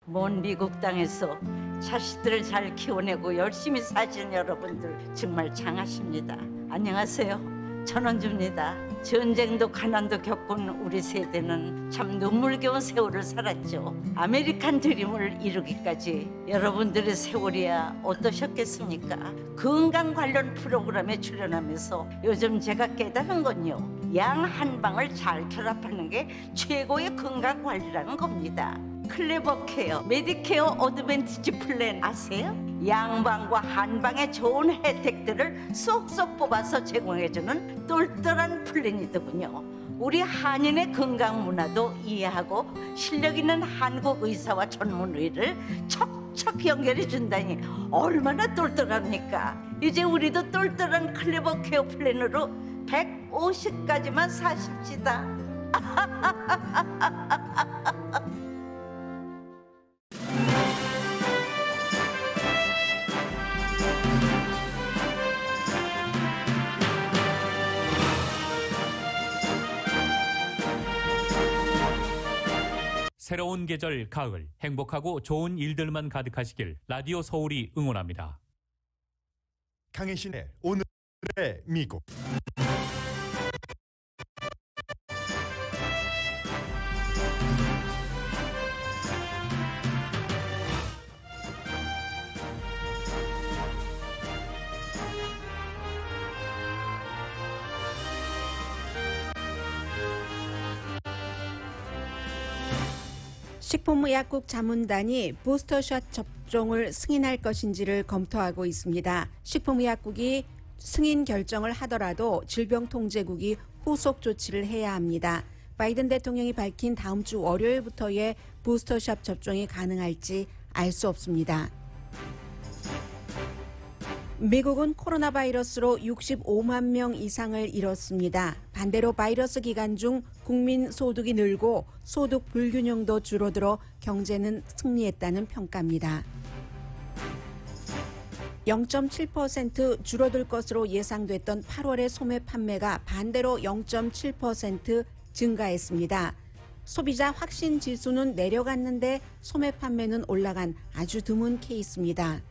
먼 미국 땅에서 자식들을 잘 키워내고 열심히 사시는 여러분들 정말 장하십니다. 안녕하세요. 전원주입니다. 전쟁도 가난도 겪은 우리 세대는 참 눈물겨운 세월을 살았죠. 아메리칸 드림을 이루기까지 여러분들의 세월이야 어떠셨겠습니까? 건강 관련 프로그램에 출연하면서 요즘 제가 깨달은 건요, 양 한방을 잘 결합하는 게 최고의 건강 관리라는 겁니다. 클레버 케어, 메디케어 어드밴티지 플랜 아세요? 양방과 한방의 좋은 혜택들을 쏙쏙 뽑아서 제공해주는 똘똘한 플랜이더군요. 우리 한인의 건강 문화도 이해하고 실력 있는 한국 의사와 전문의를 척척 연결해 준다니 얼마나 똘똘합니까? 이제 우리도 똘똘한 클레버 케어 플랜으로 150까지만 사십시다. 새로운 계절 가을, 행복하고 좋은 일들만 가득하시길 라디오 서울이 응원합니다. 강혜신의 오늘의 미국. 식품의약국 자문단이 부스터샷 접종을 승인할 것인지를 검토하고 있습니다. 식품의약국이 승인 결정을 하더라도 질병통제국이 후속 조치를 해야 합니다. 바이든 대통령이 밝힌 다음 주 월요일부터의 부스터샷 접종이 가능할지 알 수 없습니다. 미국은 코로나 바이러스로 65만 명 이상을 잃었습니다. 반대로 바이러스 기간 중 국민 소득이 늘고 소득 불균형도 줄어들어 경제는 승리했다는 평가입니다. 0.7% 줄어들 것으로 예상됐던 8월의 소매 판매가 반대로 0.7% 증가했습니다. 소비자 확신 지수는 내려갔는데 소매 판매는 올라간 아주 드문 케이스입니다.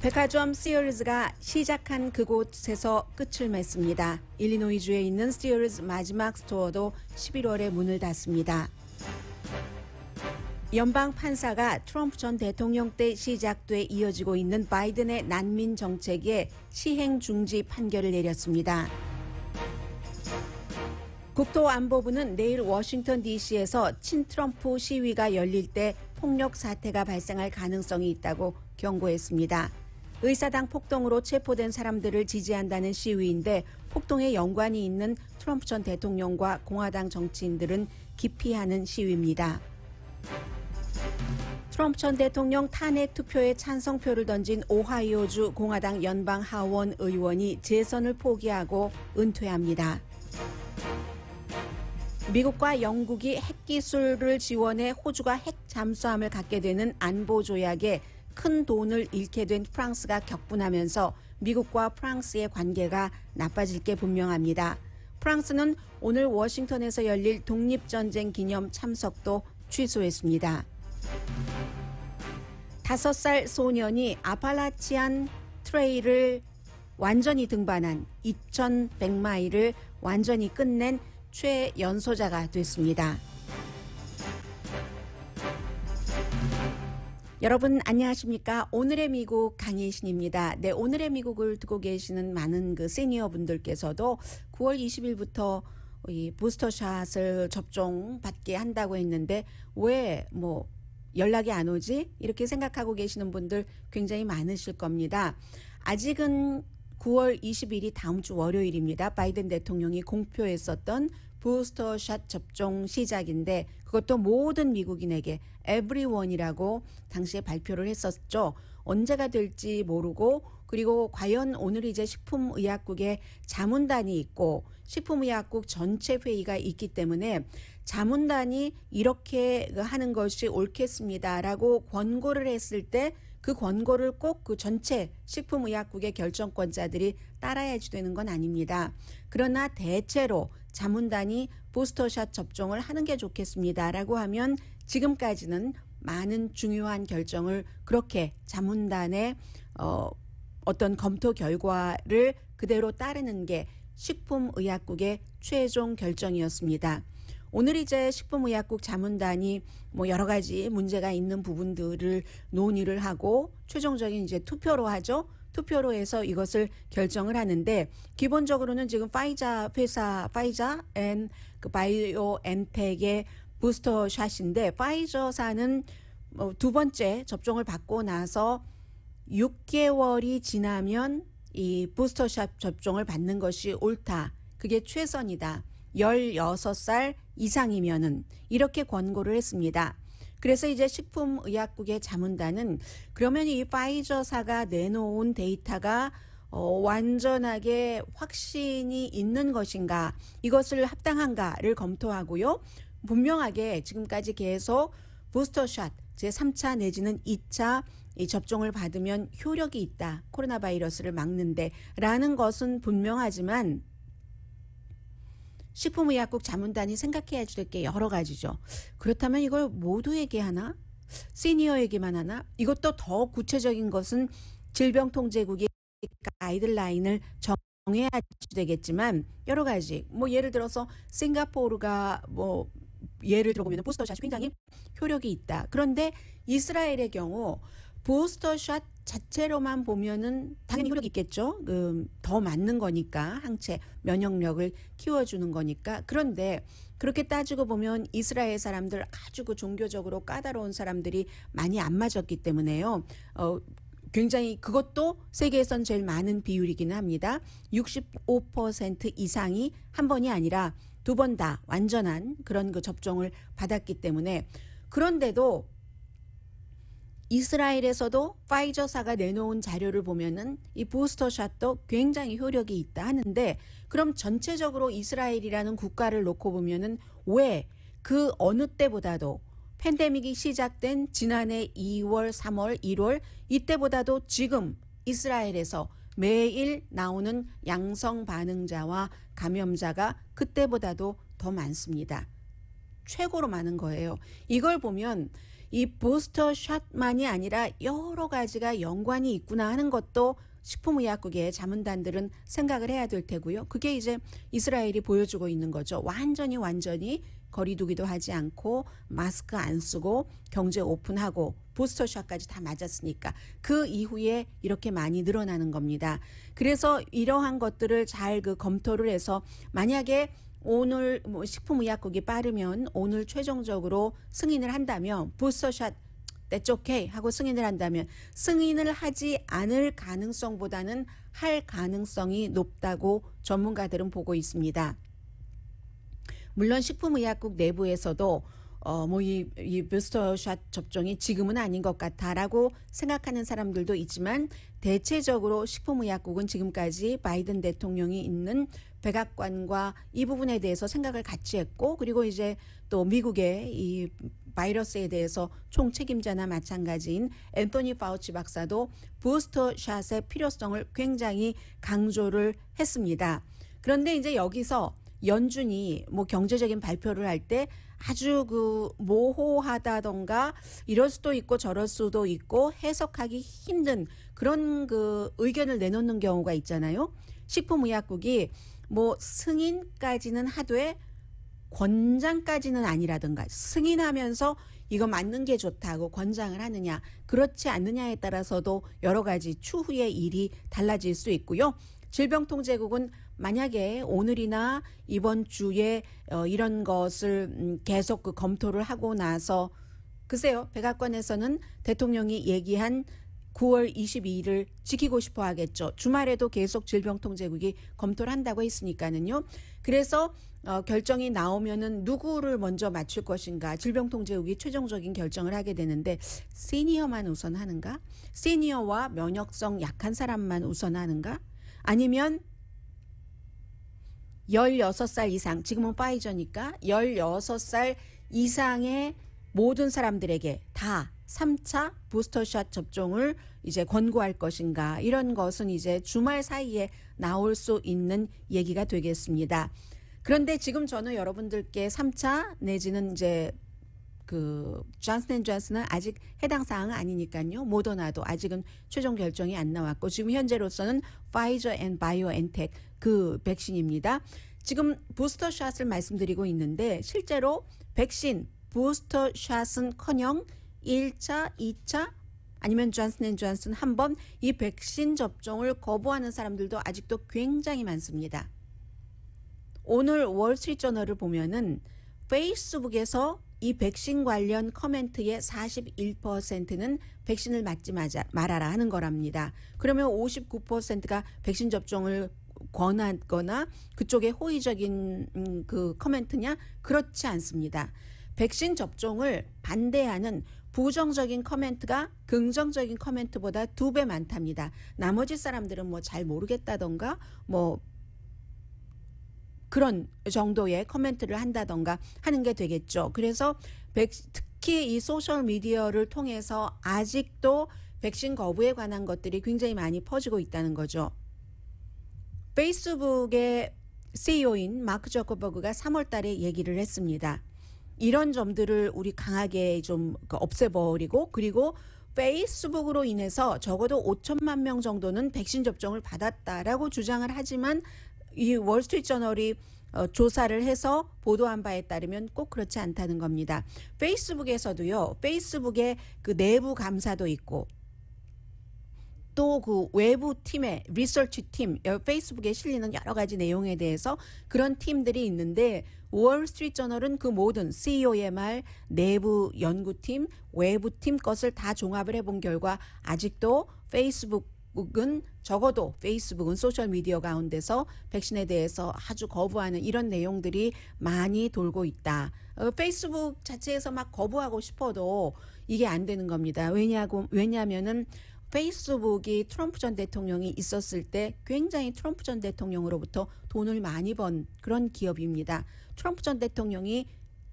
백화점 시어즈가 시작한 그곳에서 끝을 맺습니다. 일리노이주에 있는 시어즈 마지막 스토어도 11월에 문을 닫습니다. 연방 판사가 트럼프 전 대통령 때 시작돼 이어지고 있는 바이든의 난민 정책에 시행 중지 판결을 내렸습니다. 국토안보부는 내일 워싱턴 DC에서 친트럼프 시위가 열릴 때 폭력 사태가 발생할 가능성이 있다고 경고했습니다. 의사당 폭동으로 체포된 사람들을 지지한다는 시위인데 폭동에 연관이 있는 트럼프 전 대통령과 공화당 정치인들은 기피하는 시위입니다. 트럼프 전 대통령 탄핵 투표에 찬성표를 던진 오하이오주 공화당 연방 하원 의원이 재선을 포기하고 은퇴합니다. 미국과 영국이 핵기술을 지원해 호주가 핵 잠수함을 갖게 되는 안보 조약에 큰 돈을 잃게 된 프랑스가 격분하면서 미국과 프랑스의 관계가 나빠질 게 분명합니다. 프랑스는 오늘 워싱턴에서 열릴 독립전쟁 기념 참석도 취소했습니다. 5살 소년이 아팔라치안 트레일을 완전히 등반한 2100마일을 완전히 끝낸 최연소자가 됐습니다. 여러분 안녕하십니까? 오늘의 미국 강혜신입니다. 네, 오늘의 미국을 듣고 계시는 많은 그 시니어 분들께서도 9월 20일부터 이 부스터샷을 접종받게 한다고 했는데 왜 연락이 안 오지? 이렇게 생각하고 계시는 분들 굉장히 많으실 겁니다. 아직은 9월 20일이 다음 주 월요일입니다. 바이든 대통령이 공표했었던 부스터샷 접종 시작인데 그것도 모든 미국인에게 everyone이라고 당시에 발표를 했었죠. 언제가 될지 모르고 그리고 과연 오늘 이제 식품의약국에 자문단이 있고 식품의약국 전체 회의가 있기 때문에 자문단이 이렇게 하는 것이 옳겠습니다라고 권고를 했을 때 그 권고를 꼭 그 전체 식품의약국의 결정권자들이 따라야지 되는 건 아닙니다. 그러나 대체로 자문단이 부스터샷 접종을 하는 게 좋겠습니다라고 하면 지금까지는 많은 중요한 결정을 그렇게 자문단의 어떤 검토 결과를 그대로 따르는 게 식품의약국의 최종 결정이었습니다. 오늘 이제 식품의약국 자문단이 뭐 여러 가지 문제가 있는 부분들을 논의를 하고 최종적인 이제 투표로 하죠. 투표로 해서 이것을 결정을 하는데 기본적으로는 지금 파이자 회사 파이자 앤 그 바이오엔텍의 부스터 샷인데 파이저사는 두 번째 접종을 받고 나서 6개월이 지나면 이 부스터샷 접종을 받는 것이 옳다. 그게 최선이다. 16살 이상이면은 이렇게 권고를 했습니다. 그래서 이제 식품의약국의 자문단은 그러면 이 파이저사가 내놓은 데이터가 완전하게 확신이 있는 것인가, 이것을 합당한가를 검토하고요. 분명하게 지금까지 계속 부스터샷 제3차 내지는 2차 이 접종을 받으면 효력이 있다. 코로나 바이러스를 막는데 라는 것은 분명하지만 식품의약국 자문단이 생각해야 될 게 여러 가지죠. 그렇다면 이걸 모두에게 하나? 시니어에게만 하나? 이것도 더 구체적인 것은 질병통제국이 가이드라인을 정해야 되겠지만 여러 가지 뭐 예를 들어서 싱가포르가 뭐 예를 들어보면 부스터샷이 굉장히 효력이 있다. 그런데 이스라엘의 경우 부스터샷 자체로만 보면은 당연히 효력이 있겠죠. 더 맞는 거니까 항체 면역력을 키워주는 거니까. 그런데 그렇게 따지고 보면 이스라엘 사람들 아주 그 종교적으로 까다로운 사람들이 많이 안 맞았기 때문에요. 굉장히 그것도 세계에선 제일 많은 비율이기는 합니다. 65% 이상이 한 번이 아니라 두 번 다 완전한 그런 그 접종을 받았기 때문에 그런데도 이스라엘에서도 파이저사가 내놓은 자료를 보면은 이 부스터샷도 굉장히 효력이 있다 하는데 그럼 전체적으로 이스라엘이라는 국가를 놓고 보면은 왜 그 어느 때보다도 팬데믹이 시작된 지난해 2월, 3월, 1월 이때보다도 지금 이스라엘에서 매일 나오는 양성 반응자와 감염자가 그때보다도 더 많습니다. 최고로 많은 거예요. 이걸 보면 이 부스터 샷만이 아니라 여러 가지가 연관이 있구나 하는 것도 식품의약국의 자문단들은 생각을 해야 될 테고요. 그게 이제 이스라엘이 보여주고 있는 거죠. 완전히 거리두기도 하지 않고 마스크 안 쓰고 경제 오픈하고 부스터샷까지 다 맞았으니까 그 이후에 이렇게 많이 늘어나는 겁니다. 그래서 이러한 것들을 잘 그 검토를 해서 만약에 오늘 뭐 식품의약국이 빠르면 오늘 최종적으로 승인을 한다면 부스터샷 that's okay 하고 승인을 한다면 승인을 하지 않을 가능성보다는 할 가능성이 높다고 전문가들은 보고 있습니다. 물론 식품의약국 내부에서도 뭐 이 부스터샷 접종이 지금은 아닌 것 같다라고 생각하는 사람들도 있지만 대체적으로 식품의약국은 지금까지 바이든 대통령이 있는 백악관과 이 부분에 대해서 생각을 같이 했고 그리고 이제 또 미국의 이 바이러스에 대해서 총책임자나 마찬가지인 앤토니 파우치 박사도 부스터샷의 필요성을 굉장히 강조를 했습니다. 그런데 이제 여기서 연준이 뭐 경제적인 발표를 할 때 아주 그 모호하다던가 이럴 수도 있고 저럴 수도 있고 해석하기 힘든 그런 그 의견을 내놓는 경우가 있잖아요. 식품의약국이 뭐 승인까지는 하되 권장까지는 아니라든가 승인하면서 이거 맞는 게 좋다고 권장을 하느냐 그렇지 않느냐에 따라서도 여러 가지 추후의 일이 달라질 수 있고요. 질병통제국은 만약에 오늘이나 이번 주에 이런 것을 계속 그 검토를 하고 나서 글쎄요. 백악관에서는 대통령이 얘기한 9월 22일을 지키고 싶어 하겠죠. 주말에도 계속 질병통제국이 검토를 한다고 했으니까는요. 그래서 결정이 나오면은 누구를 먼저 맞출 것인가 질병통제국이 최종적인 결정을 하게 되는데 시니어만 우선하는가? 시니어와 면역성 약한 사람만 우선하는가? 아니면 16살 이상, 지금은 파이저니까 16살 이상의 모든 사람들에게 다 3차 부스터샷 접종을 이제 권고할 것인가 이런 것은 이제 주말 사이에 나올 수 있는 얘기가 되겠습니다. 그런데 지금 저는 여러분들께 3차 내지는 이제 존슨앤존슨은 아직 해당 사항은 아니니까요. 모더나도 아직은 최종 결정이 안 나왔고 지금 현재로서는 파이저 앤 바이오엔텍 그 백신입니다. 지금 부스터샷을 말씀드리고 있는데 실제로 백신 부스터샷은커녕 1차, 2차 아니면 존슨앤존슨 한 번 이 백신 접종을 거부하는 사람들도 아직도 굉장히 많습니다. 오늘 월스트리트저널을 보면은 페이스북에서 이 백신 관련 커멘트의 41%는 백신을 맞지 말아라 하는 거랍니다. 그러면 59%가 백신 접종을 권하거나 그쪽에 호의적인 그 커멘트냐? 그렇지 않습니다. 백신 접종을 반대하는 부정적인 커멘트가 긍정적인 커멘트보다 2배 많답니다. 나머지 사람들은 뭐 잘 모르겠다던가 뭐 그런 정도의 커멘트를 한다던가 하는 게 되겠죠. 그래서 특히 이 소셜미디어를 통해서 아직도 백신 거부에 관한 것들이 굉장히 많이 퍼지고 있다는 거죠. 페이스북의 CEO인 마크 저커버그가 3월 달에 얘기를 했습니다. 이런 점들을 우리 강하게 좀 없애버리고 그리고 페이스북으로 인해서 적어도 5천만 명 정도는 백신 접종을 받았다라고 주장을 하지만 이 월스트리트저널이 조사를 해서 보도한 바에 따르면 꼭 그렇지 않다는 겁니다. 페이스북에서도요. 페이스북의 그 내부 감사도 있고 또 그 외부 팀의 리서치 팀, 페이스북에 실리는 여러 가지 내용에 대해서 그런 팀들이 있는데 월스트리트저널은 그 모든 CEO의 말, 내부 연구팀, 외부팀 것을 다 종합을 해본 결과 아직도 페이스북은 적어도 페이스북은 소셜미디어 가운데서 백신에 대해서 아주 거부하는 이런 내용들이 많이 돌고 있다. 페이스북 자체에서 막 거부하고 싶어도 이게 안 되는 겁니다. 왜냐하면은 페이스북이 트럼프 전 대통령이 있었을 때 굉장히 트럼프 전 대통령으로부터 돈을 많이 번 그런 기업입니다. 트럼프 전 대통령이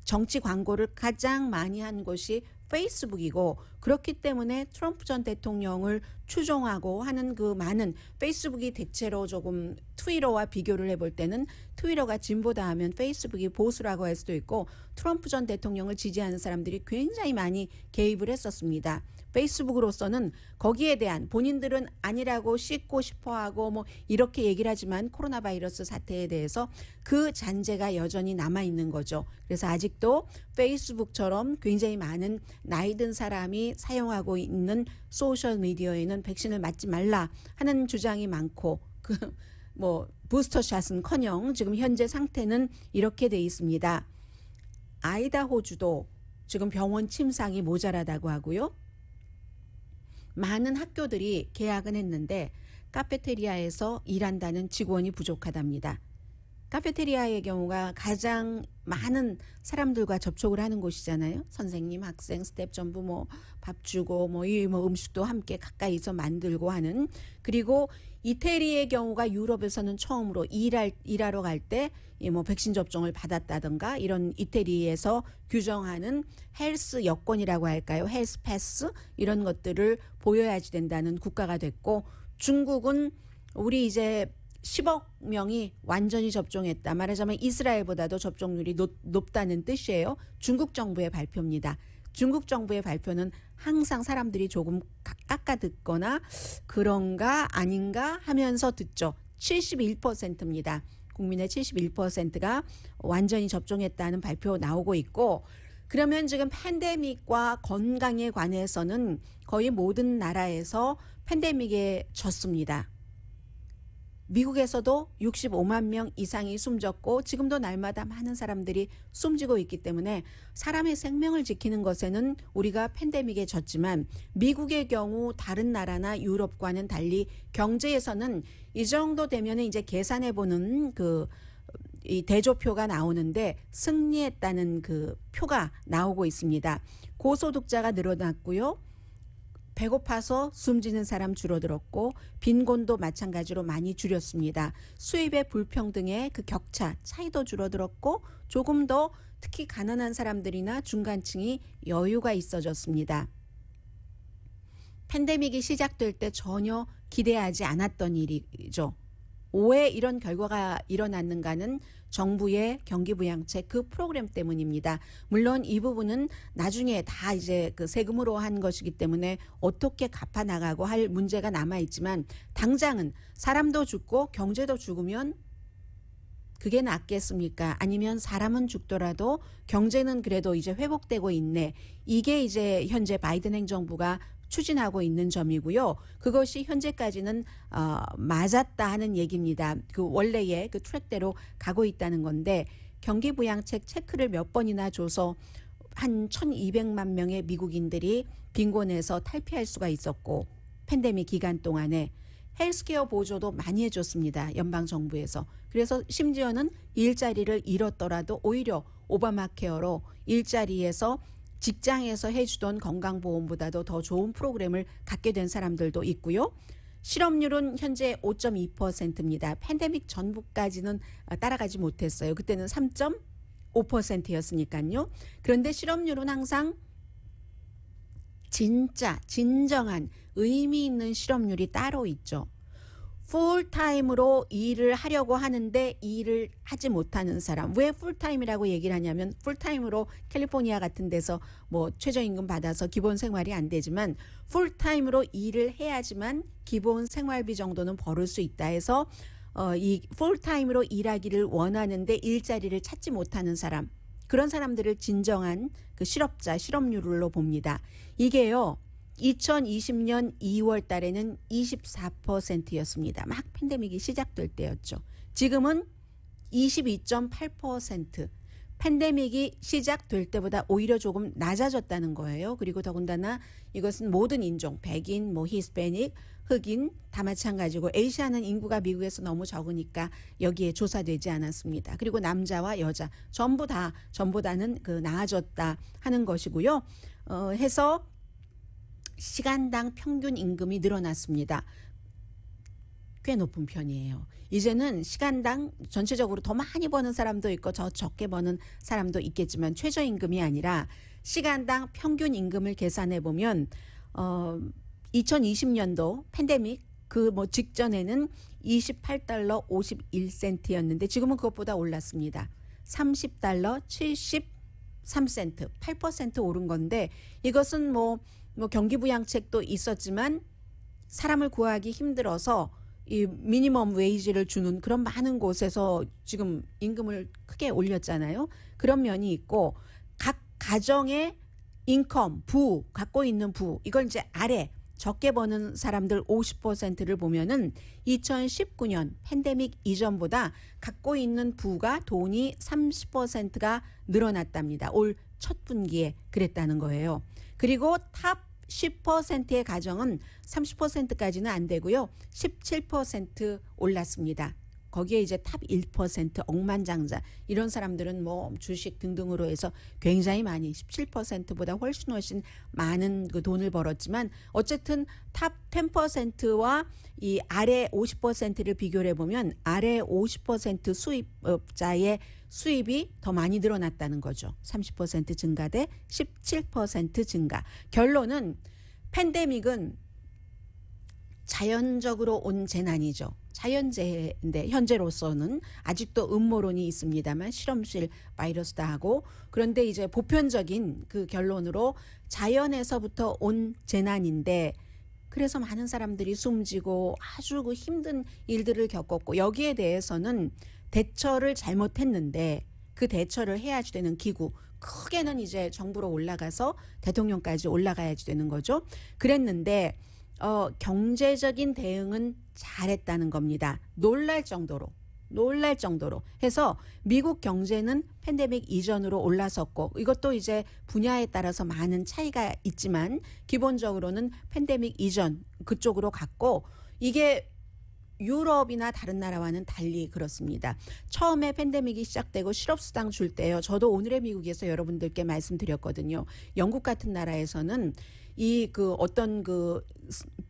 정치 광고를 가장 많이 한 곳이 페이스북이고 그렇기 때문에 트럼프 전 대통령을 추종하고 하는 그 많은 페이스북이 대체로 조금 트위터와 비교를 해볼 때는 트위터가 진보다 하면 페이스북이 보수라고 할 수도 있고 트럼프 전 대통령을 지지하는 사람들이 굉장히 많이 개입을 했었습니다. 페이스북으로서는 거기에 대한 본인들은 아니라고 씻고 싶어하고 뭐 이렇게 얘기를 하지만 코로나 바이러스 사태에 대해서 그 잔재가 여전히 남아있는 거죠. 그래서 아직도 페이스북처럼 굉장히 많은 나이 든 사람이 사용하고 있는 소셜미디어에는 백신을 맞지 말라 하는 주장이 많고 뭐 부스터샷은커녕 지금 현재 상태는 이렇게 돼 있습니다. 아이다호주도 지금 병원 침상이 모자라다고 하고요. 많은 학교들이 개학은 했는데 카페테리아에서 일한다는 직원이 부족하답니다. 카페테리아의 경우가 가장 많은 사람들과 접촉을 하는 곳이잖아요. 선생님, 학생, 스텝 전부 뭐 밥 주고 이 음식도 함께 가까이서 만들고 하는. 그리고 이태리의 경우가 유럽에서는 처음으로 일하러 갈 때 뭐 백신 접종을 받았다던가 이런 이태리에서 규정하는 헬스 여권이라고 할까요? 헬스 패스 이런 것들을 보여야지 된다는 국가가 됐고 중국은 우리 이제 10억 명이 완전히 접종했다. 말하자면 이스라엘보다도 접종률이 높다는 뜻이에요. 중국 정부의 발표입니다. 중국 정부의 발표는 항상 사람들이 조금 깎아 듣거나 그런가 아닌가 하면서 듣죠. 71%입니다. 국민의 71%가 완전히 접종했다는 발표 나오고 있고 그러면 지금 팬데믹과 건강에 관해서는 거의 모든 나라에서 팬데믹에 졌습니다. 미국에서도 65만 명 이상이 숨졌고 지금도 날마다 많은 사람들이 숨지고 있기 때문에 사람의 생명을 지키는 것에는 우리가 팬데믹에 졌지만 미국의 경우 다른 나라나 유럽과는 달리 경제에서는 이 정도 되면 이제 계산해보는 이 대조표가 나오는데 승리했다는 그 표가 나오고 있습니다. 고소득자가 늘어났고요. 배고파서 숨지는 사람 줄어들었고 빈곤도 마찬가지로 많이 줄였습니다. 수입의 불평등의 그 격차, 차이도 줄어들었고 조금 더 특히 가난한 사람들이나 중간층이 여유가 있어졌습니다. 팬데믹이 시작될 때 전혀 기대하지 않았던 일이죠. 왜 이런 결과가 일어났는가는 정부의 경기부양책 그 프로그램 때문입니다. 물론 이 부분은 나중에 다 이제 그 세금으로 한 것이기 때문에 어떻게 갚아 나가고 할 문제가 남아 있지만 당장은 사람도 죽고 경제도 죽으면 그게 낫겠습니까? 아니면 사람은 죽더라도 경제는 그래도 이제 회복되고 있네. 이게 이제 현재 바이든 행정부가 추진하고 있는 점이고요. 그것이 현재까지는 맞았다 하는 얘기입니다. 그 원래의 그 트랙대로 가고 있다는 건데 경기부양책 체크를 몇 번이나 줘서 한 1,200만 명의 미국인들이 빈곤에서 탈피할 수가 있었고 팬데믹 기간 동안에 헬스케어 보조도 많이 해줬습니다. 연방정부에서. 그래서 심지어는 일자리를 잃었더라도 오히려 오바마 케어로 일자리에서 직장에서 해주던 건강보험보다도 더 좋은 프로그램을 갖게 된 사람들도 있고요. 실업률은 현재 5.2%입니다. 팬데믹 전부까지는 따라가지 못했어요. 그때는 3.5%였으니까요. 그런데 실업률은 항상 진정한 의미 있는 실업률이 따로 있죠. 풀타임으로 일을 하려고 하는데 일을 하지 못하는 사람. 왜 풀타임이라고 얘기를 하냐면 풀타임으로 캘리포니아 같은 데서 뭐 최저임금 받아서 기본 생활이 안 되지만 풀타임으로 일을 해야지만 기본 생활비 정도는 벌을 수 있다 해서 이 풀타임으로 일하기를 원하는데 일자리를 찾지 못하는 사람. 그런 사람들을 진정한 그 실업자, 실업률로 봅니다. 이게요. 2020년 2월 달에는 24%였습니다. 막 팬데믹이 시작될 때였죠. 지금은 22.8%. 팬데믹이 시작될 때보다 오히려 조금 낮아졌다는 거예요. 그리고 더군다나 이것은 모든 인종, 백인, 뭐 히스패닉, 흑인 다 마찬가지고 에이시아는 인구가 미국에서 너무 적으니까 여기에 조사되지 않았습니다. 그리고 남자와 여자 전부 다 전보다는 그 나아졌다 하는 것이고요. 해서 시간당 평균 임금이 늘어났습니다. 꽤 높은 편이에요. 이제는 시간당 전체적으로 더 많이 버는 사람도 있고 더 적게 버는 사람도 있겠지만 최저임금이 아니라 시간당 평균 임금을 계산해 보면 2020년도 팬데믹 그 뭐 직전에는 $28 51센트였는데 지금은 그것보다 올랐습니다. $30 73센트 8% 오른 건데 이것은 뭐 경기부양책도 있었지만 사람을 구하기 힘들어서 이 미니멈 웨이지를 주는 그런 많은 곳에서 지금 임금을 크게 올렸잖아요. 그런 면이 있고 각 가정의 인컴, 부, 갖고 있는 부 이걸 이제 아래 적게 버는 사람들 50%를 보면은 2019년 팬데믹 이전보다 갖고 있는 부가 돈이 30%가 늘어났답니다. 올 첫 분기에 그랬다는 거예요. 그리고 탑 10%의 가정은 30%까지는 안 되고요. 17% 올랐습니다. 거기에 이제 탑 1% 억만장자 이런 사람들은 뭐 주식 등등으로 해서 굉장히 많이 17%보다 훨씬 많은 그 돈을 벌었지만 어쨌든 탑 10%와 이 아래 50%를 비교를 해보면 아래 50% 수입자의 수입이 더 많이 늘어났다는 거죠. 30% 증가 대 17% 증가. 결론은 팬데믹은 자연적으로 온 재난이죠. 자연재해인데 현재로서는 아직도 음모론이 있습니다만 실험실 바이러스다 하고 그런데 이제 보편적인 그 결론으로 자연에서부터 온 재난인데 그래서 많은 사람들이 숨지고 아주 그 힘든 일들을 겪었고 여기에 대해서는 대처를 잘못했는데 그 대처를 해야지 되는 기구 크게는 이제 정부로 올라가서 대통령까지 올라가야지 되는 거죠. 그랬는데 경제적인 대응은 잘했다는 겁니다. 놀랄 정도로 해서 미국 경제는 팬데믹 이전으로 올라섰고 이것도 이제 분야에 따라서 많은 차이가 있지만 기본적으로는 팬데믹 이전 그쪽으로 갔고 이게 유럽이나 다른 나라와는 달리 그렇습니다. 처음에 팬데믹이 시작되고 실업수당 줄 때요. 저도 오늘의 미국에서 여러분들께 말씀드렸거든요. 영국 같은 나라에서는 이 그 어떤 그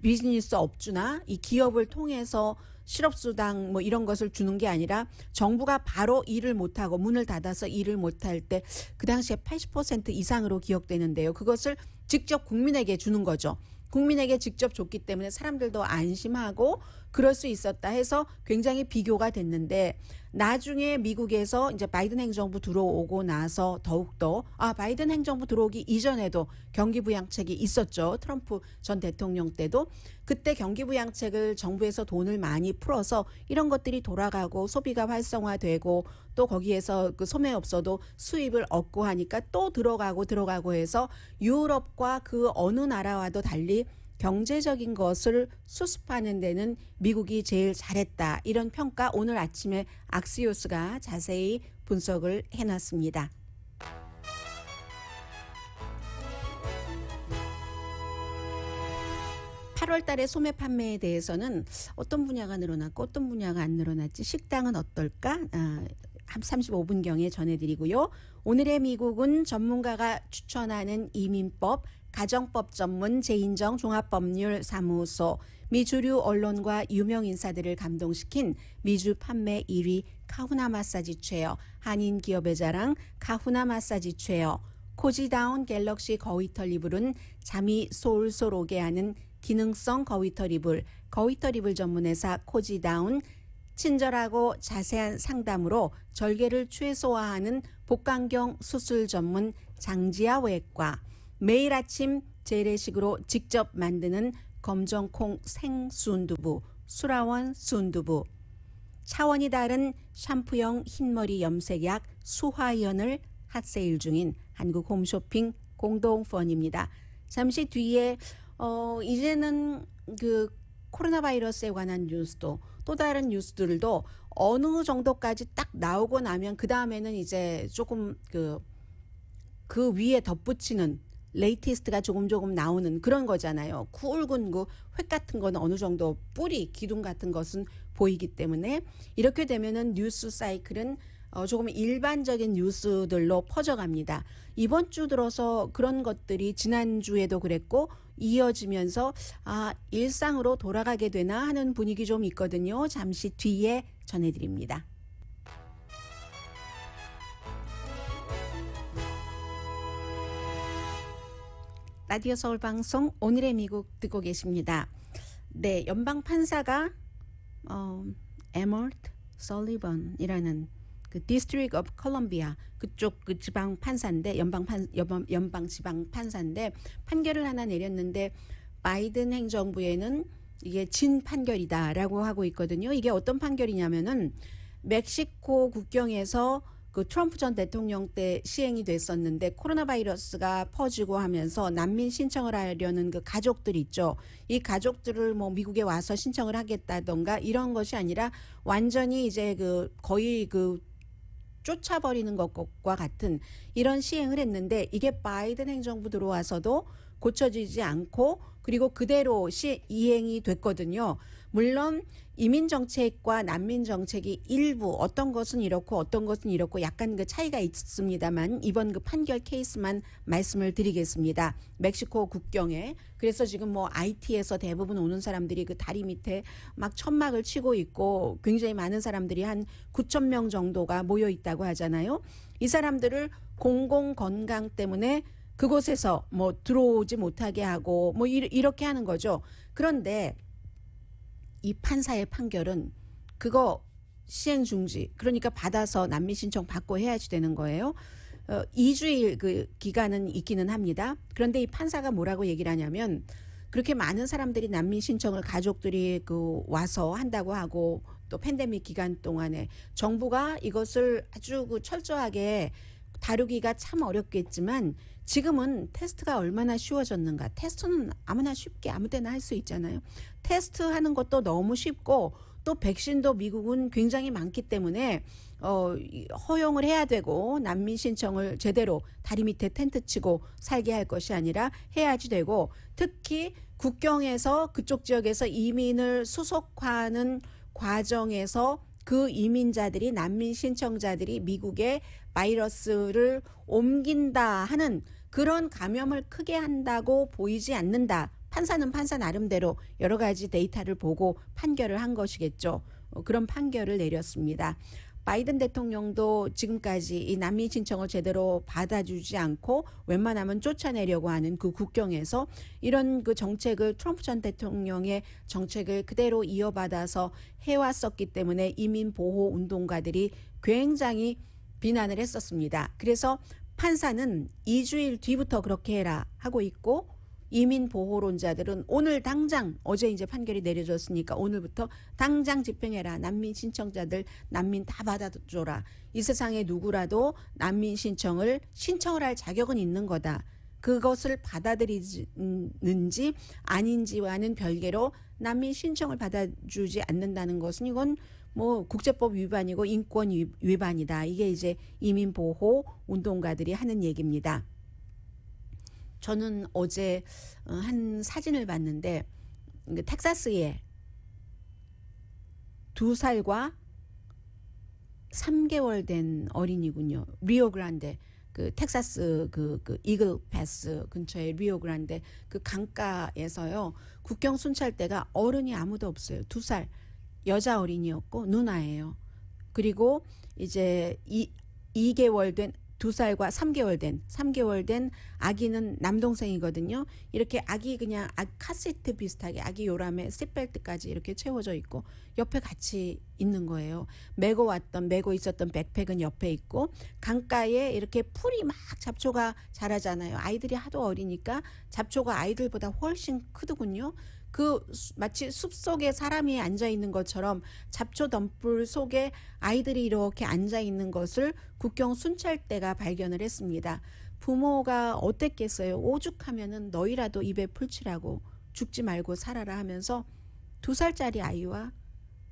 비즈니스 업주나 이 기업을 통해서 실업수당 뭐 이런 것을 주는 게 아니라 정부가 바로 일을 못하고 문을 닫아서 일을 못할 때 그 당시에 80% 이상으로 기억되는데요. 그것을 직접 국민에게 주는 거죠. 국민에게 직접 줬기 때문에 사람들도 안심하고 그럴 수 있었다 해서 굉장히 비교가 됐는데 나중에 미국에서 이제 바이든 행정부 들어오고 나서 더욱더 바이든 행정부 들어오기 이전에도 경기부양책이 있었죠. 트럼프 전 대통령 때도. 그때 경기부양책을 정부에서 돈을 많이 풀어서 이런 것들이 돌아가고 소비가 활성화되고 또 거기에서 그 소매업소도 수입을 얻고 하니까 또 들어가고 해서 유럽과 그 어느 나라와도 달리 경제적인 것을 수습하는 데는 미국이 제일 잘했다. 이런 평가 오늘 아침에 악시오스가 자세히 분석을 해놨습니다. (8월) 달에 소매 판매에 대해서는 어떤 분야가 늘어났고 어떤 분야가 안 늘어났지, 식당은 어떨까? 35분경에 전해드리고요. 오늘의 미국은 전문가가 추천하는 이민법, 가정법 전문 제인정 종합법률사무소, 미주류 언론과 유명 인사들을 감동시킨 미주 판매 1위 카후나 마사지 체어, 한인 기업의 자랑 카후나 마사지 체어, 코지다운 갤럭시 거위털 이불은 잠이 솔솔 오게 하는 기능성 거위털 이불, 거위털 이불 전문회사 코지다운, 친절하고 자세한 상담으로 절개를 최소화하는 복강경 수술 전문 장지아 외과, 매일 아침 재래식으로 직접 만드는 검정콩 생순두부 수라원 순두부, 차원이 다른 샴푸형 흰머리 염색약 수화연을 핫세일 중인 한국 홈쇼핑 공동펀입니다. 잠시 뒤에 이제는 그 코로나 바이러스에 관한 뉴스도 또 다른 뉴스들도 어느 정도까지 딱 나오고 나면 그 다음에는 이제 조금 그 위에 덧붙이는 레이티스트가 조금 나오는 그런 거잖아요. 굵은 그 획 같은 건 어느 정도 뿌리, 기둥 같은 것은 보이기 때문에 이렇게 되면은 뉴스 사이클은 조금 일반적인 뉴스들로 퍼져갑니다. 이번 주 들어서 그런 것들이 지난주에도 그랬고 이어지면서 일상으로 돌아가게 되나 하는 분위기 좀 있거든요. 잠시 뒤에 전해드립니다. 라디오 서울 방송 오늘의 미국 듣고 계십니다. 네, 연방 판사가 에머트 설리번이라는 그 디스트릭 오브 콜럼비아 그쪽 그 지방 판사인데 연방 지방 판사인데 판결을 하나 내렸는데 바이든 행정부에는 이게 진 판결이다라고 하고 있거든요. 이게 어떤 판결이냐면은 멕시코 국경에서 그 트럼프 전 대통령 때 시행이 됐었는데 코로나 바이러스가 퍼지고 하면서 난민 신청을 하려는 그 가족들 있죠. 이 가족들을 뭐 미국에 와서 신청을 하겠다던가 이런 것이 아니라 완전히 이제 거의 쫓아버리는 것과 같은 이런 시행을 했는데 이게 바이든 행정부 들어와서도 고쳐지지 않고 그리고 그대로 이행이 됐거든요. 물론 이민정책과 난민정책이 일부 어떤 것은 이렇고 어떤 것은 이렇고 약간 그 차이가 있습니다만 이번 그 판결 케이스만 말씀을 드리겠습니다. 멕시코 국경에 그래서 지금 뭐 IT에서 대부분 오는 사람들이 그 다리 밑에 막 천막을 치고 있고 굉장히 많은 사람들이 한 9,000명 정도가 모여 있다고 하잖아요. 이 사람들을 공공건강 때문에 그곳에서 뭐 들어오지 못하게 하고 뭐 이렇게 하는 거죠. 그런데 이 판사의 판결은 그거 시행 중지, 그러니까 받아서 난민 신청 받고 해야지 되는 거예요. 2주일 그 기간은 있기는 합니다. 그런데 이 판사가 뭐라고 얘기를 하냐면 그렇게 많은 사람들이 난민 신청을 가족들이 와서 한다고 하고 또 팬데믹 기간 동안에 정부가 이것을 아주 철저하게 다루기가 참 어렵겠지만 지금은 테스트가 얼마나 쉬워졌는가. 테스트는 아무나 쉽게 아무 때나 할 수 있잖아요. 테스트하는 것도 너무 쉽고 또 백신도 미국은 굉장히 많기 때문에 허용을 해야 되고 난민 신청을 제대로 다리 밑에 텐트 치고 살게 할 것이 아니라 해야지 되고 특히 국경에서 그쪽 지역에서 이민을 수속하는 과정에서 그 이민자들이 난민 신청자들이 미국에 바이러스를 옮긴다 하는 그런 감염을 크게 한다고 보이지 않는다. 판사는 판사 나름대로 여러 가지 데이터를 보고 판결을 한 것이겠죠. 그런 판결을 내렸습니다. 바이든 대통령도 지금까지 이 난민 신청을 제대로 받아주지 않고 웬만하면 쫓아내려고 하는 그 국경에서 이런 그 정책을 트럼프 전 대통령의 정책을 그대로 이어받아서 해왔었기 때문에 이민 보호 운동가들이 굉장히 비난을 했었습니다. 그래서 판사는 2주일 뒤부터 그렇게 해라 하고 있고 이민 보호론자들은 오늘 당장 어제 이제 판결이 내려졌으니까 오늘부터 당장 집행해라. 난민 신청자들 난민 다 받아줘라. 이 세상에 누구라도 난민 신청을 할 자격은 있는 거다. 그것을 받아들이는지 아닌지와는 별개로 난민 신청을 받아주지 않는다는 것은 이건 뭐 국제법 위반이고 인권 위반이다. 이게 이제 이민 보호 운동가들이 하는 얘기입니다. 저는 어제 한 사진을 봤는데 텍사스에 2살과 3개월 된 어린이군요. 리오그란데 그 텍사스 그 이글 패스 근처에 리오그란데 그 강가에서요. 국경 순찰대가 어른이 아무도 없어요. 2살 여자 어린이였고 누나예요. 그리고 이제 2개월 된 2살과 3개월 된 아기는 남동생이거든요. 이렇게 아기 그냥 카세트 비슷하게 아기 요람에 싯벨트까지 이렇게 채워져 있고 옆에 같이 있는 거예요. 메고 있었던 백팩은 옆에 있고 강가에 이렇게 풀이 막 잡초가 자라잖아요. 아이들이 하도 어리니까 잡초가 아이들보다 훨씬 크더군요. 그 마치 숲속에 사람이 앉아있는 것처럼 잡초 덤불 속에 아이들이 이렇게 앉아있는 것을 국경 순찰대가 발견을 했습니다. 부모가 어땠겠어요. 오죽하면은 너희라도 입에 풀칠하고 죽지 말고 살아라 하면서 2살짜리 아이와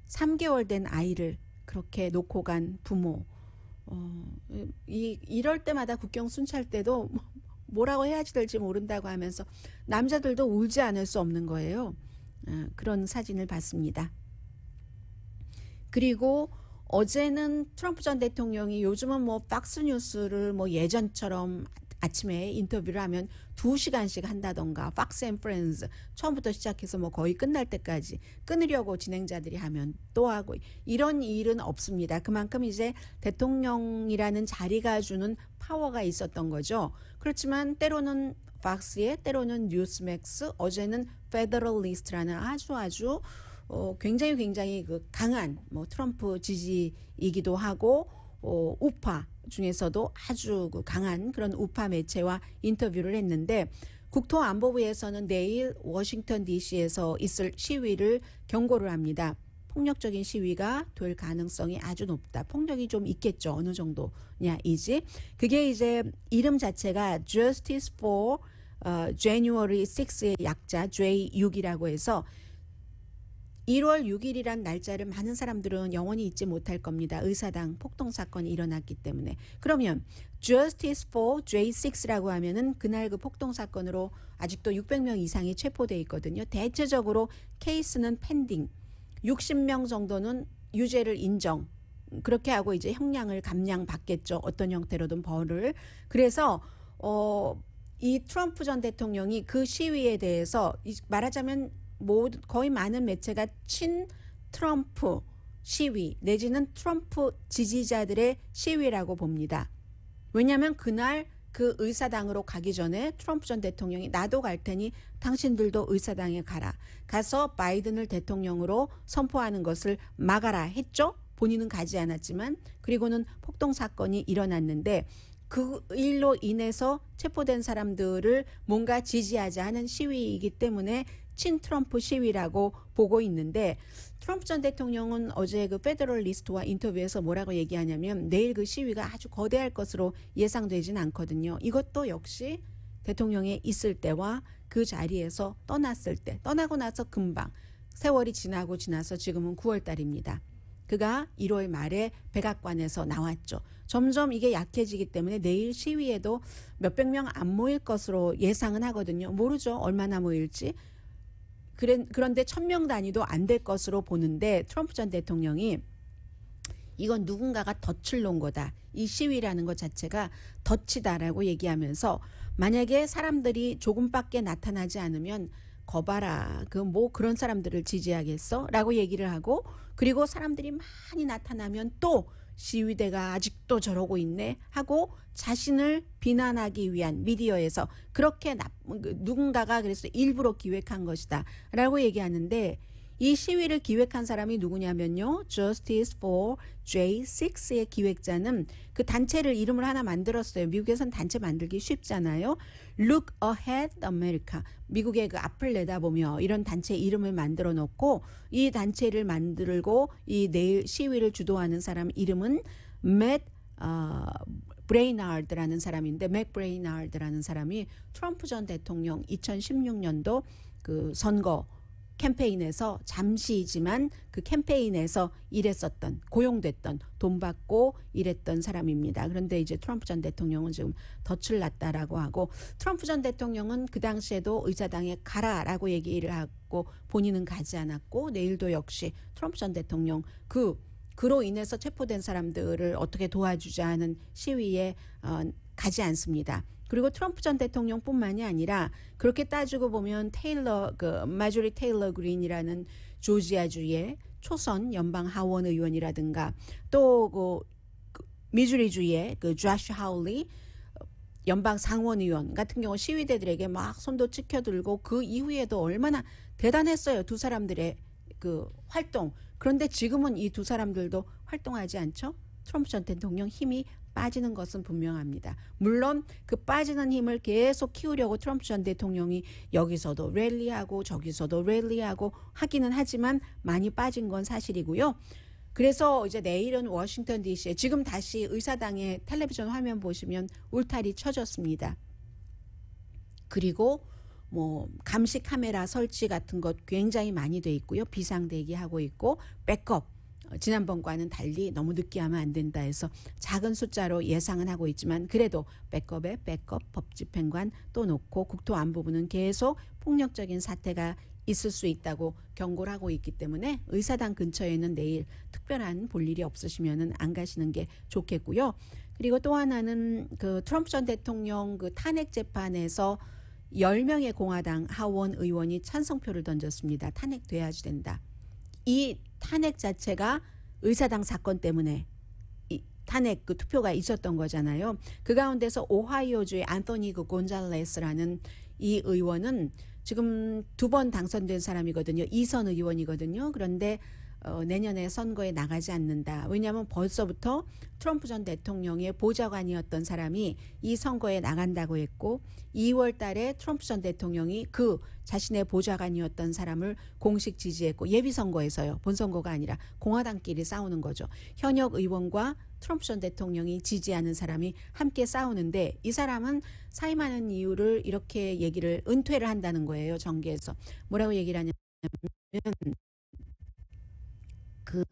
3개월 된 아이를 그렇게 놓고 간 부모. 이럴 때마다 국경 순찰대도 뭐라고 해야지 될지 모른다고 하면서 남자들도 울지 않을 수 없는 거예요. 그런 사진을 봤습니다. 그리고 어제는 트럼프 전 대통령이 요즘은 뭐 팍스뉴스를 뭐 예전처럼 아침에 인터뷰를 하면 2시간씩 한다던가 팍스 앤 프렌즈 처음부터 시작해서 뭐 거의 끝날 때까지 끊으려고 진행자들이 하면 또 하고 이런 일은 없습니다. 그만큼 이제 대통령이라는 자리가 주는 파워가 있었던 거죠. 그렇지만 때로는 팍스에 때로는 뉴스맥스 어제는 페더럴리스트라는 아주 굉장히 그 강한 뭐 트럼프 지지이기도 하고 우파 중에서도 아주 강한 그런 우파 매체와 인터뷰를 했는데 국토안보부에서는 내일 워싱턴 DC에서 있을 시위를 경고를 합니다. 폭력적인 시위가 될 가능성이 아주 높다. 폭력이 좀 있겠죠. 어느 정도냐이지. 그게 이제 이름 자체가 Justice for January 6의 약자 J6이라고 해서 1월 6일이란 날짜를 많은 사람들은 영원히 잊지 못할 겁니다. 의사당 폭동 사건이 일어났기 때문에. 그러면 Justice for J6라고 하면은 그날 그 폭동 사건으로 아직도 600명 이상이 체포돼 있거든요. 대체적으로 케이스는 펜딩. 60명 정도는 유죄를 인정. 그렇게 하고 이제 형량을 감량받겠죠. 어떤 형태로든 벌을. 그래서 이 트럼프 전 대통령이 그 시위에 대해서 말하자면 거의 많은 매체가 친 트럼프 시위 내지는 트럼프 지지자들의 시위라고 봅니다. 왜냐하면 그날 그 의사당으로 가기 전에 트럼프 전 대통령이 나도 갈 테니 당신들도 의사당에 가라. 가서 바이든을 대통령으로 선포하는 것을 막아라 했죠. 본인은 가지 않았지만 그리고는 폭동 사건이 일어났는데 그 일로 인해서 체포된 사람들을 뭔가 지지하자 하는 시위이기 때문에 친 트럼프 시위라고 보고 있는데 트럼프 전 대통령은 어제 그 페더럴리스트와 인터뷰에서 뭐라고 얘기하냐면 내일 그 시위가 아주 거대할 것으로 예상되지는 않거든요. 이것도 역시 대통령이 있을 때와 그 자리에서 떠났을 때 떠나고 나서 금방 세월이 지나서 지금은 9월 달입니다. 그가 1월 말에 백악관에서 나왔죠. 점점 이게 약해지기 때문에 내일 시위에도 몇백 명 안 모일 것으로 예상은 하거든요. 모르죠. 얼마나 모일지. 그런데 1000명 단위도 안 될 것으로 보는데 트럼프 전 대통령이 이건 누군가가 덫을 놓은 거다. 이 시위라는 것 자체가 덫이다라고 얘기하면서 만약에 사람들이 조금밖에 나타나지 않으면 거봐라. 그런 사람들을 지지하겠어? 라고 얘기를 하고 그리고 사람들이 많이 나타나면 또 시위대가 아직도 저러고 있네 하고 자신을 비난하기 위한 미디어에서 그렇게 누군가가 그래서 일부러 기획한 것이다 라고 얘기하는데, 이 시위를 기획한 사람이 누구냐면요, Justice for J6의 기획자는 그 단체를 이름을 하나 만들었어요. 미국에선 단체 만들기 쉽잖아요. Look Ahead America, 미국의 그 앞을 내다보며 이런 단체 이름을 만들어 놓고, 이 단체를 만들고 이 내일 시위를 주도하는 사람 이름은 Matt 브레이나드라는 사람인데, 맥 브레이나드라는 사람이 트럼프 전 대통령 2016년도 그 선거 캠페인에서 잠시지만 그 캠페인에서 일했었던, 고용됐던, 돈 받고 일했던 사람입니다. 그런데 이제 트럼프 전 대통령은 지금 덫을 놨다라고 하고, 트럼프 전 대통령은 그 당시에도 의사당에 가라라고 얘기를 하고 본인은 가지 않았고, 내일도 역시 트럼프 전 대통령 그로 인해서 체포된 사람들을 어떻게 도와주자 하는 시위에 가지 않습니다. 그리고 트럼프 전 대통령뿐만이 아니라 그렇게 따지고 보면 마조리 테일러 그린이라는 조지아주의 초선 연방 하원 의원이라든가, 또 미주리주의 조시 하울리 연방 상원 의원 같은 경우 시위대들에게 막 손도 치켜들고 그 이후에도 얼마나 대단했어요, 두 사람들의 그 활동. 그런데 지금은 이 두 사람들도 활동하지 않죠. 트럼프 전 대통령 힘이 빠지는 것은 분명합니다. 물론 그 빠지는 힘을 계속 키우려고 트럼프 전 대통령이 여기서도 랠리하고 저기서도 랠리하고 하기는 하지만 많이 빠진 건 사실이고요. 그래서 이제 내일은 워싱턴 DC에 지금 다시 의사당의 텔레비전 화면 보시면 울타리 쳐졌습니다. 그리고 뭐 감시 카메라 설치 같은 것 굉장히 많이 돼 있고요. 비상대기하고 있고, 백업 지난번과는 달리 너무 늦게 하면 안 된다 해서 작은 숫자로 예상은 하고 있지만, 그래도 백업에 백업, 법집행관 또 놓고 국토안보부는 계속 폭력적인 사태가 있을 수 있다고 경고를 하고 있기 때문에 의사당 근처에는 내일 특별한 볼 일이 없으시면은 안 가시는 게 좋겠고요. 그리고 또 하나는 그 트럼프 전 대통령 그 탄핵 재판에서 10명의 공화당 하원 의원이 찬성표를 던졌습니다. 탄핵돼야지 된다. 이 탄핵 자체가 의사당 사건 때문에 이 탄핵 그 투표가 있었던 거잖아요. 그 가운데서 오하이오주의 안토니 곤잘레스라는 이 의원은 지금 2번 당선된 사람이거든요. 2선 의원이거든요. 그런데 내년에 선거에 나가지 않는다. 왜냐하면 벌써부터 트럼프 전 대통령의 보좌관이었던 사람이 이 선거에 나간다고 했고, 2월 달에 트럼프 전 대통령이 그 자신의 보좌관이었던 사람을 공식 지지했고, 예비선거에서요. 본선거가 아니라 공화당끼리 싸우는 거죠. 현역 의원과 트럼프 전 대통령이 지지하는 사람이 함께 싸우는데, 이 사람은 사임하는 이유를 이렇게 얘기를 은퇴를 한다는 거예요. 정계에서. 뭐라고 얘기를 하냐면 그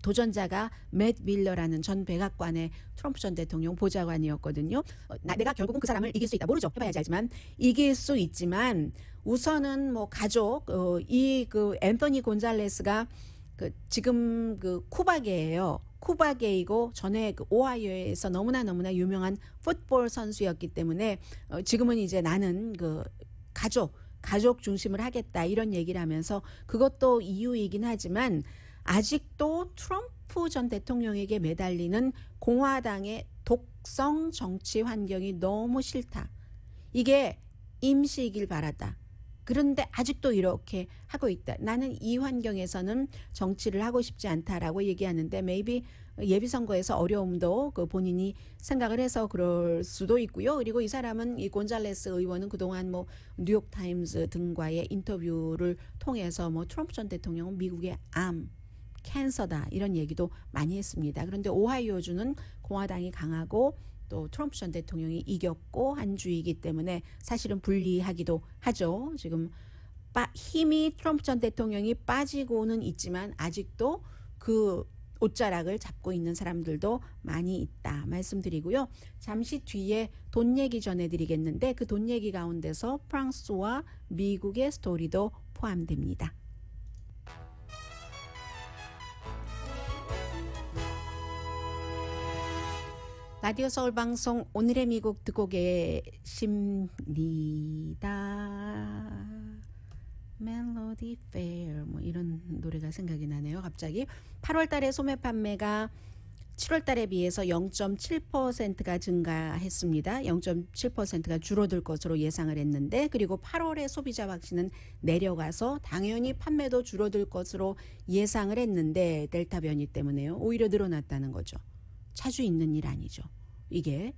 도전자가 맷 밀러라는 전 백악관의 트럼프 전 대통령 보좌관이었거든요. 내가 결국은 그 사람을 이길 수 있다. 모르죠. 해봐야지 알지만 이길 수 있지만, 우선은 뭐 가족 이 그 앤토니 곤잘레스가 그 지금 그 쿠바계예요. 쿠바계이고 전에 그 오하이오에서 너무나 유명한 풋볼 선수였기 때문에 지금은 이제 나는 그 가족 중심을 하겠다 이런 얘기를 하면서, 그것도 이유이긴 하지만 아직도 트럼프 전 대통령에게 매달리는 공화당의 독성 정치 환경이 너무 싫다. 이게 임시이길 바랐다. 그런데 아직도 이렇게 하고 있다. 나는 이 환경에서는 정치를 하고 싶지 않다라고 얘기하는데, maybe 예비선거에서 어려움도 그 본인이 생각을 해서 그럴 수도 있고요. 그리고 이 사람은, 이 곤잘레스 의원은 그동안 뭐 뉴욕타임즈 등과의 인터뷰를 통해서 뭐 트럼프 전 대통령은 미국의 암, 캔서다 이런 얘기도 많이 했습니다. 그런데 오하이오주는 공화당이 강하고 또 트럼프 전 대통령이 이겼고 한 주이기 때문에 사실은 불리하기도 하죠. 지금 힘이 트럼프 전 대통령이 빠지고는 있지만 아직도 그 옷자락을 잡고 있는 사람들도 많이 있다 말씀드리고요. 잠시 뒤에 돈 얘기 전해드리겠는데, 그 돈 얘기 가운데서 프랑스와 미국의 스토리도 포함됩니다. 라디오 서울 방송 오늘의 미국 듣고 계십니다. 멜로디 페어 뭐 이런 노래가 생각이 나네요. 갑자기 8월 달에 소매 판매가 7월 달에 비해서 0.7%가 증가했습니다. 0.7%가 줄어들 것으로 예상을 했는데, 그리고 8월에 소비자 확신은 내려가서 당연히 판매도 줄어들 것으로 예상을 했는데 델타 변이 때문에요. 오히려 늘어났다는 거죠. 자주 있는 일 아니죠. 이게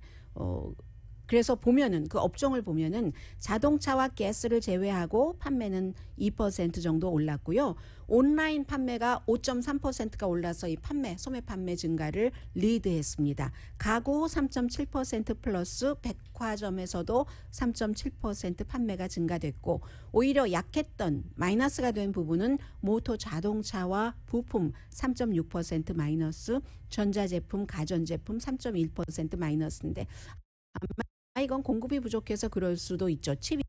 그래서 보면은 그 업종을 보면은 자동차와 가스를 제외하고 판매는 2% 정도 올랐고요. 온라인 판매가 5.3%가 올라서 이 소매 판매 증가를 리드했습니다. 가구 3.7% 플러스 백화점에서도 3.7% 판매가 증가됐고, 오히려 약했던 마이너스가 된 부분은 모터 자동차와 부품 3.6% 마이너스, 전자제품, 가전제품 3.1% 마이너스인데 이건 공급이 부족해서 그럴 수도 있죠. 칩이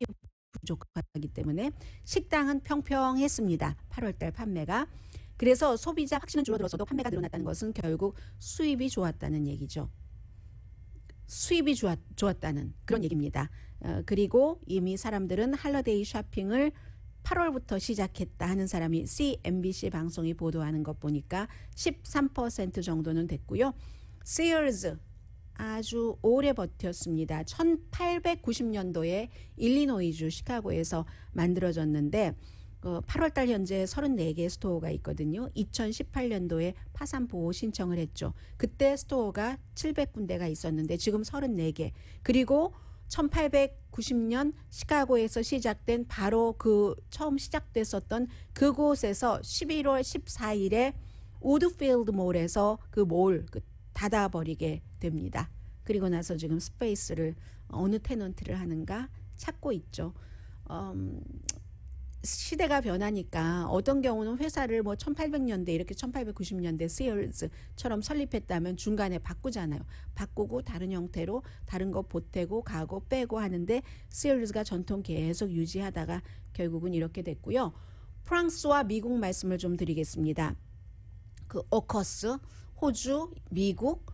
부족하기 때문에. 식당은 평평했습니다. 8월달 판매가. 그래서 소비자 확신은 줄어들어서도 판매가 늘어났다는 것은 결국 수입이 좋았다는 얘기죠. 수입이 좋았다는 그런 얘기입니다. 그리고 이미 사람들은 할러데이 쇼핑을 8월부터 시작했다 하는 사람이 CNBC 방송이 보도하는 것 보니까 13% 정도는 됐고요. Sears 아주 오래 버텼습니다. 1890년도에 일리노이주 시카고에서 만들어졌는데 8월달 현재 34개 스토어가 있거든요. 2018년도에 파산 보호 신청을 했죠. 그때 스토어가 700군데가 있었는데 지금 34개. 그리고 1890년 시카고에서 시작된 바로 그 처음 시작됐었던 그곳에서 11월 14일에 우드필드 몰에서 그 몰 닫아버리게 됩니다. 그리고 나서 지금 스페이스를 어느 테넌트를 하는가 찾고 있죠. 시대가 변하니까 어떤 경우는 회사를 뭐 1800년대 이렇게 1890년대 시어즈처럼 설립했다면 중간에 바꾸잖아요. 바꾸고 다른 형태로 다른 거 보태고 가고 빼고 하는데 시어즈가 전통 계속 유지하다가 결국은 이렇게 됐고요. 프랑스와 미국 말씀을 좀 드리겠습니다. 그 오커스 호주, 미국,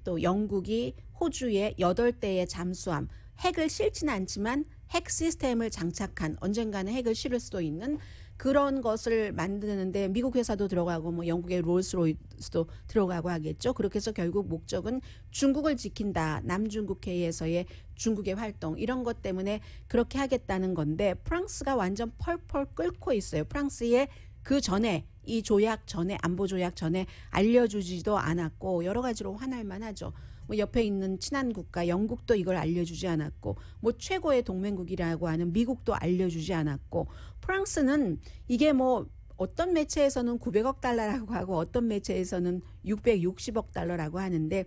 또 영국이 호주의 8대의 잠수함, 핵을 싣지는 않지만 핵 시스템을 장착한, 언젠가는 핵을 실을 수도 있는 그런 것을 만드는데 미국 회사도 들어가고 뭐 영국의 롤스로이스도 들어가고 하겠죠. 그렇게 해서 결국 목적은 중국을 지킨다. 남중국해에서의 중국의 활동 이런 것 때문에 그렇게 하겠다는 건데 프랑스가 완전 펄펄 끓고 있어요. 프랑스의 그 전에 이 조약 전에 안보 조약 전에 알려주지도 않았고 여러 가지로 화날만 하죠. 뭐 옆에 있는 친한 국가 영국도 이걸 알려주지 않았고 뭐 최고의 동맹국이라고 하는 미국도 알려주지 않았고 프랑스는 이게 뭐 어떤 매체에서는 900억 달러라고 하고 어떤 매체에서는 660억 달러라고 하는데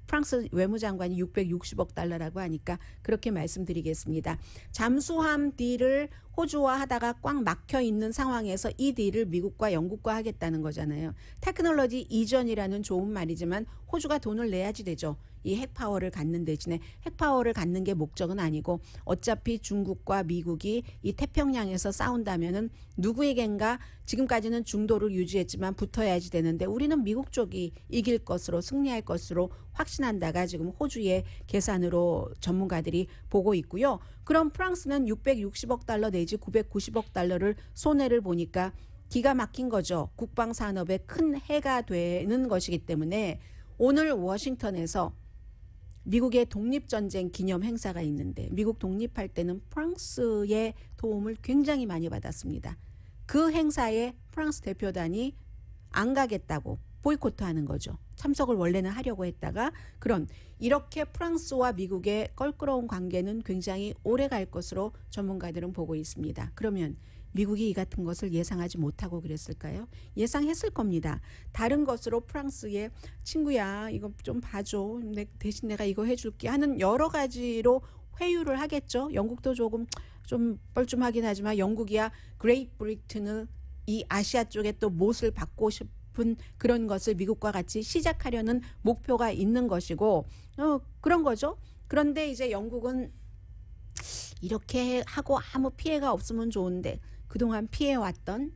프랑스 외무장관이 660억 달러라고 하니까 그렇게 말씀드리겠습니다. 잠수함 딜을 호주와 하다가 꽉 막혀 있는 상황에서 이 딜을 미국과 영국과 하겠다는 거잖아요. 테크놀로지 이전이라는 좋은 말이지만 호주가 돈을 내야지 되죠. 이 핵파워를 갖는 대신에 핵파워를 갖는 게 목적은 아니고 어차피 중국과 미국이 이 태평양에서 싸운다면은 누구에겐가 지금까지는 중도를 유지했지만 붙어야지 되는데 우리는 미국 쪽이 이길 것으로 승리할 것으로 확신한다가 지금 호주의 계산으로 전문가들이 보고 있고요. 그럼 프랑스는 660억 달러 내지 990억 달러를 손해를 보니까 기가 막힌 거죠. 국방 산업에 큰 해가 되는 것이기 때문에 오늘 워싱턴에서 미국의 독립전쟁 기념 행사가 있는데 미국 독립할 때는 프랑스의 도움을 굉장히 많이 받았습니다. 그 행사에 프랑스 대표단이 안 가겠다고 보이콧하는 거죠. 참석을 원래는 하려고 했다가 이렇게 프랑스와 미국의 껄끄러운 관계는 굉장히 오래 갈 것으로 전문가들은 보고 있습니다. 그러면 미국이 이 같은 것을 예상하지 못하고 그랬을까요? 예상했을 겁니다. 다른 것으로 프랑스의 친구야 이거 좀 봐줘. 대신 내가 이거 해줄게 하는 여러 가지로 회유를 하겠죠. 영국도 좀 뻘쭘하긴 하지만 영국이야 그레이트 브리튼을 이 아시아 쪽에 또 못을 받고 싶은 그런 것을 미국과 같이 시작하려는 목표가 있는 것이고 그런 거죠. 그런데 이제 영국은 이렇게 하고 아무 피해가 없으면 좋은데 그동안 피해왔던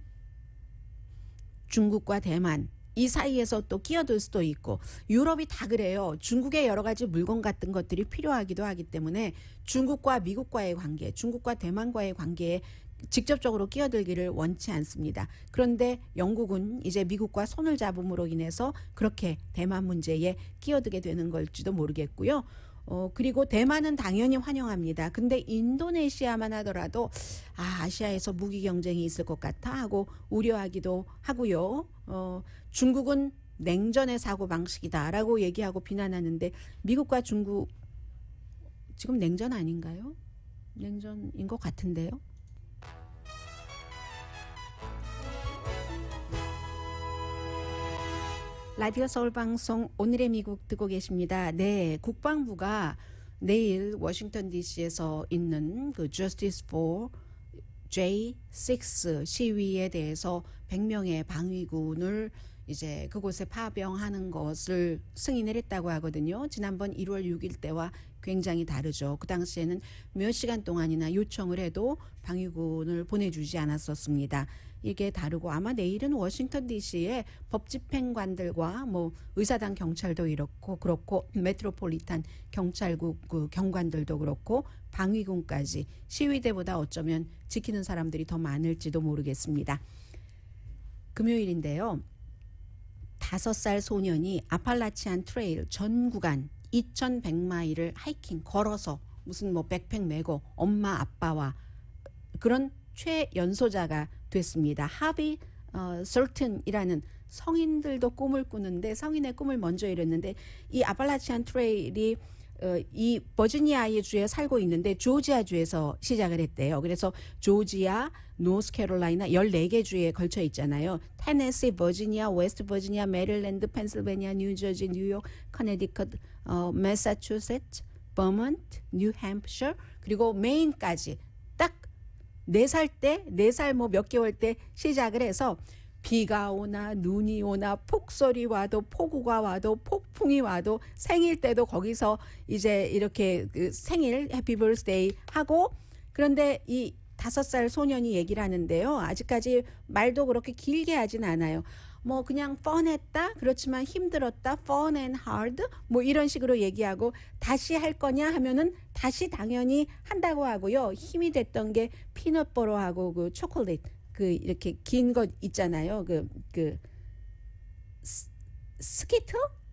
중국과 대만 이 사이에서 또 끼어들 수도 있고 유럽이 다 그래요. 중국의 여러 가지 물건 같은 것들이 필요하기도 하기 때문에 중국과 미국과의 관계, 중국과 대만과의 관계에 직접적으로 끼어들기를 원치 않습니다. 그런데 영국은 이제 미국과 손을 잡음으로 인해서 그렇게 대만 문제에 끼어들게 되는 걸지도 모르겠고요. 그리고 대만은 당연히 환영합니다. 근데 인도네시아만 하더라도 아시아에서 무기 경쟁이 있을 것 같아 하고 우려하기도 하고요. 중국은 냉전의 사고방식이다라고 얘기하고 비난하는데 미국과 중국 지금 냉전 아닌가요? 냉전인 것 같은데요. 라디오 서울방송 오늘의 미국 듣고 계십니다. 네, 국방부가 내일 워싱턴 DC에서 있는 그 Justice for J6 시위에 대해서 100명의 방위군을 이제 그곳에 파병하는 것을 승인을 했다고 하거든요. 지난번 1월 6일 때와 굉장히 다르죠. 그 당시에는 몇 시간 동안이나 요청을 해도 방위군을 보내주지 않았었습니다. 이게 다르고 아마 내일은 워싱턴 DC에 법집행관들과 뭐 의사당 경찰도 그렇고 메트로폴리탄 경찰국 그 경관들도 그렇고 방위군까지 시위대보다 어쩌면 지키는 사람들이 더 많을지도 모르겠습니다. 금요일인데요. 5살 소년이 아팔라치안 트레일 전 구간 2100마일을 하이킹 걸어서 무슨 뭐 백팩 메고 엄마 아빠와 그런 최연소자가 됐습니다. 하비 설튼이라는 성인들도 꿈을 꾸는데 성인의 꿈을 먼저 이뤘는데 이 아팔라치안 트레일이 이 버지니아의 주에 살고 있는데 조지아 주에서 시작을 했대요. 그래서 조지아, 노스캐롤라이나 14개 주에 걸쳐 있잖아요. 테네시, 버지니아, 웨스트 버지니아, 메릴랜드, 펜실베니아, 뉴저지, 뉴욕, 커네디컷, 매사추세츠, 버먼트, 뉴햄프셔 그리고 메인까지 딱 4살 때, 4살 뭐 몇 개월 때 시작을 해서 비가 오나 눈이 오나 폭설이 와도 폭우가 와도 폭풍이 와도 생일 때도 거기서 이제 이렇게 그 생일 해피 버스데이 하고 그런데 이 5살 소년이 얘기를 하는데요. 아직까지 말도 그렇게 길게 하진 않아요. 뭐 그냥 펀했다 그렇지만 힘들었다 fun and hard 뭐 이런 식으로 얘기하고 다시 할 거냐 하면은 다시 당연히 한다고 하고요. 힘이 됐던 게 피넛버터하고 그 초콜릿 그 이렇게 긴 것 있잖아요. 그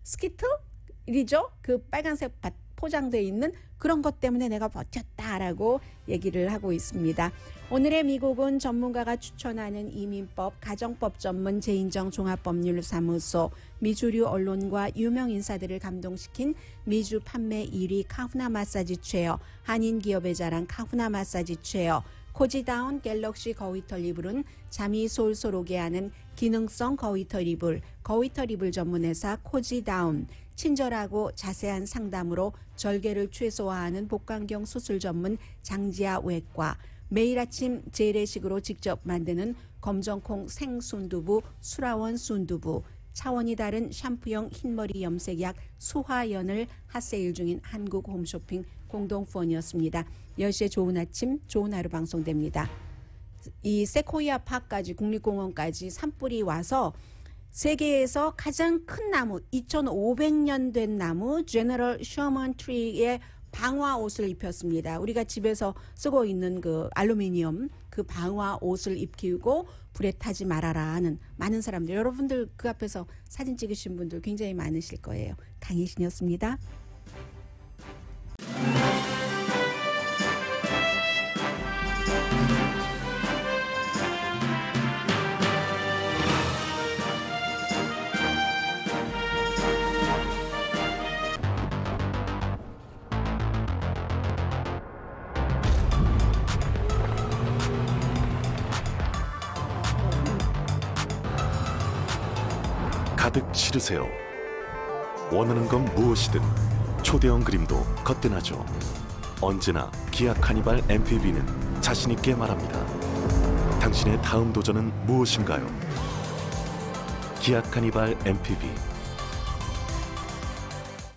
스키틀이죠. 그 빨간색 포장되어 있는 그런 것 때문에 내가 버텼다라고 얘기를 하고 있습니다. 오늘의 미국은 전문가가 추천하는 이민법, 가정법 전문 제인정 종합법률사무소, 미주류 언론과 유명 인사들을 감동시킨 미주 판매 1위 카후나 마사지 체어, 한인 기업의 자랑 카후나 마사지 체어, 코지다운 갤럭시 거위털 이불은 잠이 솔솔 오게 하는 기능성 거위털 이불, 거위털 이불 전문회사 코지다운, 친절하고 자세한 상담으로 절개를 최소화하는 복강경 수술 전문 장지아 외과, 매일 아침 재래식으로 직접 만드는 검정콩 생순두부 수라원 순두부, 차원이 다른 샴푸용 흰머리 염색약 수화연을 핫세일 중인 한국 홈쇼핑 공동후원이었습니다. 10시에 좋은 아침 좋은 하루 방송됩니다. 이 세코이아 파크까지 국립공원까지 산불이 와서 세계에서 가장 큰 나무 2500년 된 나무 제너럴 셔먼 트리의 방화 옷을 입혔습니다. 우리가 집에서 쓰고 있는 그 알루미니엄 그 방화 옷을 입히고 불에 타지 말아라 하는 많은 사람들 여러분들 그 앞에서 사진 찍으신 분들 굉장히 많으실 거예요. 강희신이었습니다. 가득 실으세요. 원하는 건 무엇이든 초대형 그림도 거뜬하죠. 언제나 기아 카니발 MPV는 자신있게 말합니다. 당신의 다음 도전은 무엇인가요? 기아 카니발 MPV